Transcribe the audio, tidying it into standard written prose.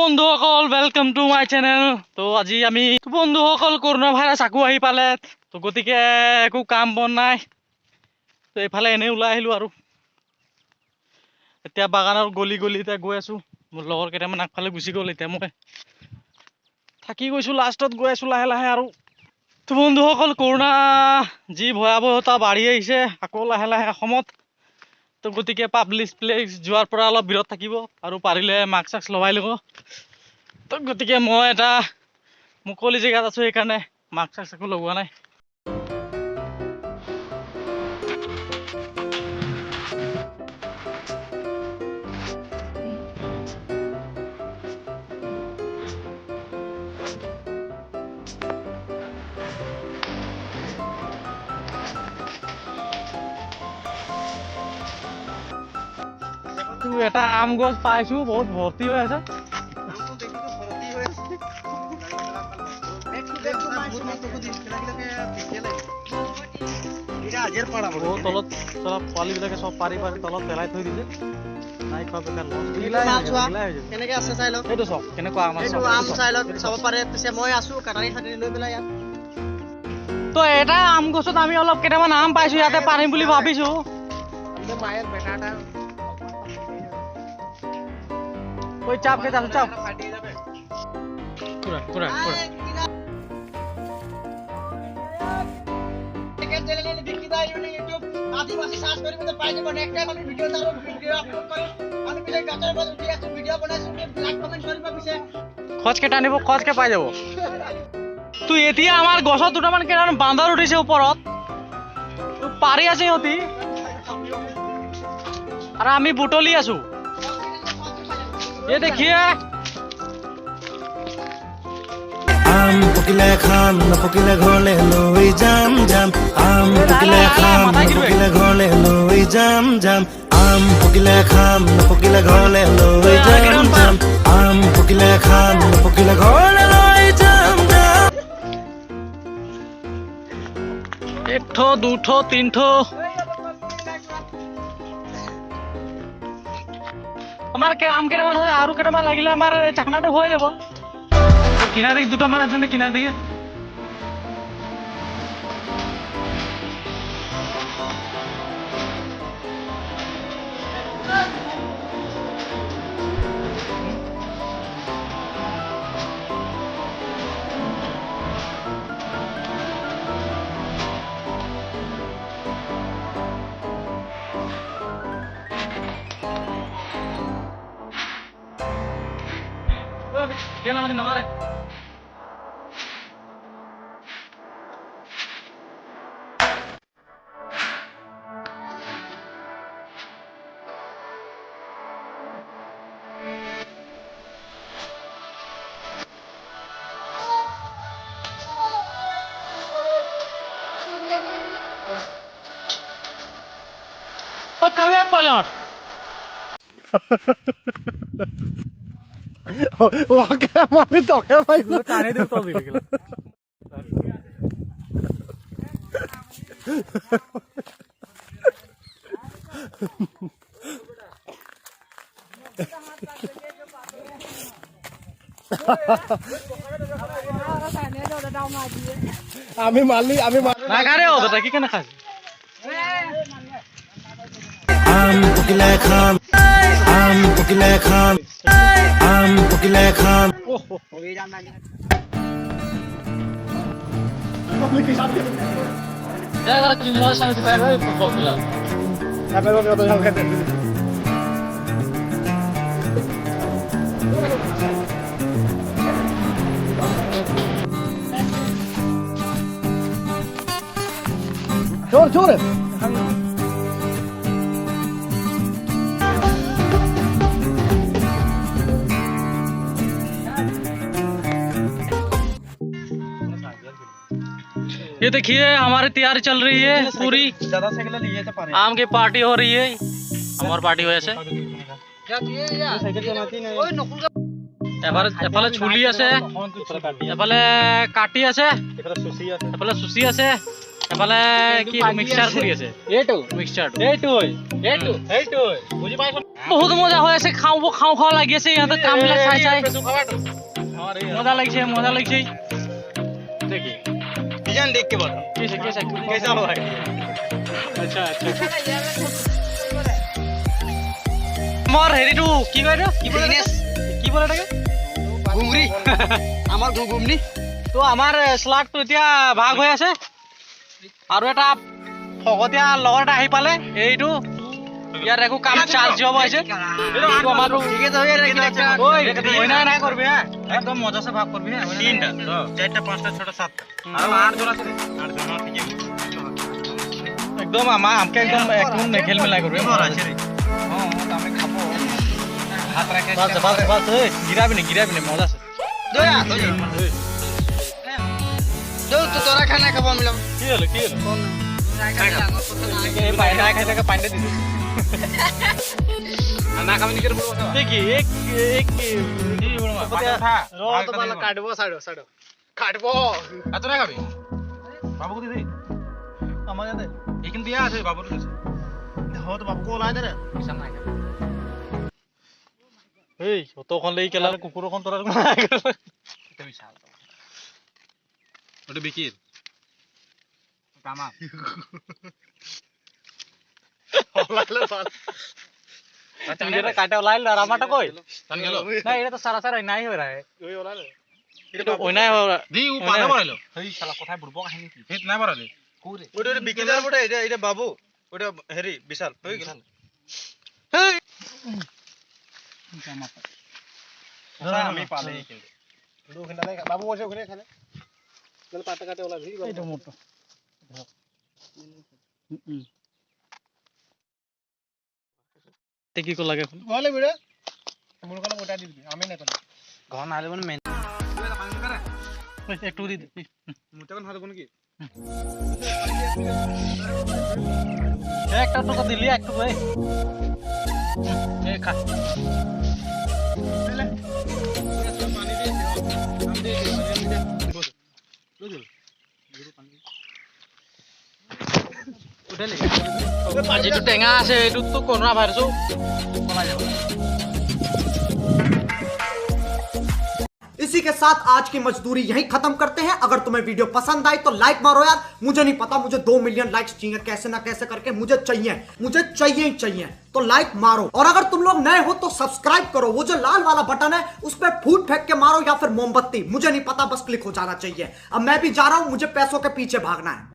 বন্ধুসকল welcome to my channel. তো আজি আমি বন্ধুসকল কৰোণা ভাইৰাছ আকৌ আহি পালে, তো গতিকে একো কাম বন নাই, তো এইফালে এনেই ওলাই আহিলোঁ আৰু এতিয়া বাগানৰ গলি গলিতে গৈ আছোঁ। মোৰ লগৰ কেইটামান আগফালে গুচি গ'ল, এতিয়া মই থাকি গৈছোঁ, লাষ্টত গৈ আছোঁ লাহে লাহে আৰু। তো বন্ধুসকল কৰোণা যি ভয়াৱহতা বাঢ়ি আহিছে আকৌ লাহে লাহে অসমত, তো গতিকে পাব্লিক প্লেচ যোৱাৰ পৰা অলপ বিৰত থাকিব আৰু পাৰিলে মাস্ক চাস্ক লগাই ল'ব। তো গতিকে মই এটা মুকলি জেগাত আছোঁ, সেইকাৰণে মাস্ক চাস্ক একো লগোৱা নাই। এটা আম গছ পাইছোঁ, বহুত ভৰ্তি হৈ আছে। তলত চব পোৱালিবিলাকে চব পাৰি পাৰি তলত পেলাই থৈ দিছে। নাই খোৱা বেকাৰ কেনেকে আছে চাই লওক, সেইটো চব কেনেকুৱা আম এইটো আম চাই লওক, চাব পাৰে। পিছে মই আছো কাটাৰী চাটাৰী লৈ পেলাই ইয়াত। তো এটা আম গছত আমি অলপ কেইটামান আম পাইছোঁ, ইয়াতে পাৰিম বুলি ভাবিছোঁ। ওই চাপ কে যাও চাপ পুৰা পুৰা পুৰা সেকেন্ড চ্যানেলে বিকিদা ইউটিউব আদিবাসী সাৰ্চ কৰি মতে পাই যাব। নেক্সট টাইম আমি ভিডিও আপলোড কৰিম। আমি পিছে গাছৰ পৰা উঠি আছো, ভিডিও বনাইছো, লাইক কমেন্ট কৰিব। পিছে খচকে টানিব, খচকে পাই যাব। তো এতিয়া আমাৰ গছত দুটামান কেইটামান বান্দৰ উঠিছে ওপৰত, তো পাৰি আছে সিহঁতি আৰু আমি বুটলি আছো। ये देखिए আম পকিলে খাম নপকিলে ঘৰলে লৈ যাম যাম। আম পকিলে খাম নপকিলে ঘৰলে লৈ যাম যাম। আম পকিলে খাম নপকিলে ঘৰলে লৈ যাম যাম। আম পকিলে খাম নপকিলে ঘৰলে লৈ যাম যাম। एक ठो दो ठो तीन ठो আমাৰ আম কেটামান হয়, আৰু কেটামান লাগিলে আমাৰ চাকনাটো হৈ যাব। কিনার দিকে দুটো মান আছে না, কিনার দিকে ¿Quién la manda madre? Oh, kalian palian. Okay আমি তোকে পাইছো টানে দেব তো দিলে গেল। আমি মারলি না কারে ও তো কি কেন খাস? আম পকিলে খাম আম পকিলে খাম আম পকিলে খাম। Ya kalau cuma sama si Ferry pokok lah. জোর জোর ये देखिए हमारी तैयारी चल रही है पूरी, ज्यादा साइकिल लिए तो पारे आम की पार्टी हो रही है। हमारी पार्टी हो ऐसे সাইকেল চালাতি নাই। ওই নকুল এফালে চুলি আছে, এফালে কাটি আছে, এখানে সুসি আছে, এফালে চুচি আছে, এফালে কি মিক্সচাৰ কৰি আছে। এইটো মিক্সচাৰ এইটো এইটো এইটো বুজি পাইছ? বহুত মজা হৈ আছে খাওঁ খাওঁ লাগি আছে ইহঁতে কামবিলাক চাই চাই মজা লাগিছে देखिए डिजाइन देख के बताओ कैसा हुआ है আচ্ছা মোৰ হেৰিটো কি কয় এইটো কি বোলে তাকে ঘুমৰি আমাৰ ঘুমনি তো আমাৰ শ্লাগটো এতিয়া ভাগ হৈ আছে আৰু এটা ফকতীয়া লগৰ এটা আহি পালে এইটো ইয়াৰ একো কাম চাৰ্জ দিব আহিছে এইটো আমাৰটো ঠিক আছে নাই কৰবি হা एकदम मजा से भाग कर भी है तीनटा तो चारटा पांचटा छटा सातटा और आठ जोड़ा से आठ जोड़ा ठीक है একদম আমকে একদম একদম নেখেল মিলাই কৰবি और আছে रे অঁ তো আমি খাব हाथ रखे বাস এই গিৰাবি নে মজা আছে দয়া তো তোরা খানা খাব মিলাম কি হলো এই পাইনা খাই থাকে পাইনা দিবি ना काम नहीं कर बोलो দেখি এক था তো বালা কাটবো সাড়ো কাটবো এত না খাবি বাবু কো দিদি আমার কাছে এখান দিয়া আছে বাবুর কাছে हो तो बाबू को ला दे रे বিশাল নাই এই অতখন লৈ কেলা কুকুৰখন তোৰাৰ এটা বিশাল ওটা বিকির কামা এটা কাটা ওলাইল আর আমারটা কই তান গেল না এটা তো সারা সারা নাই হই রায় ওই ওলা রে এটা ওই নাই দি ও পানা বড়াইলো এই শালা কথাই বুড়বো কাহিনী কি হেত নাই বড়ালে কোরে ওটা বিকিদার বড়া এটা বাবু ওটা হেরি বিশাল হই গেল আমি পালে কিন্তু দু ঘন্টা নাই বাবু বসে ওখানে খানে চল পাতা কাটে ওলা ভিড় এটা মোটো তে কি কো লাগে এখন বলে ভিড়ে মন কোন ওটা দি দিবি আমি না কোন ঘন আলে মানে মেন একটু দি দে মুতে কোন হাতে কোন কি একটা তো দিলি একটু ভাই এ খা যেটো টেঙা আছে এইটোতো কৰোনা ভাইৰাছো পলাই যাব इसी के साथ आज की मजदूरी यहीं खत्म करते हैं। अगर तुम्हें वीडियो पसंद आई तो लाइक मारो यार। मुझे नहीं पता, मुझे 2 मिलियन लाइक्स चाहिए, कैसे ना कैसे करके मुझे चाहिए। तो लाइक मारो, और अगर तुम लोग नए हो तो सब्सक्राइब करो। वो जो लाल वाला बटन है उस पर फूट फेंक के मारो या फिर मोमबत्ती, मुझे नहीं पता, बस क्लिक हो जाना चाहिए। अब मैं भी जा रहा हूं, मुझे पैसों के पीछे भागना है।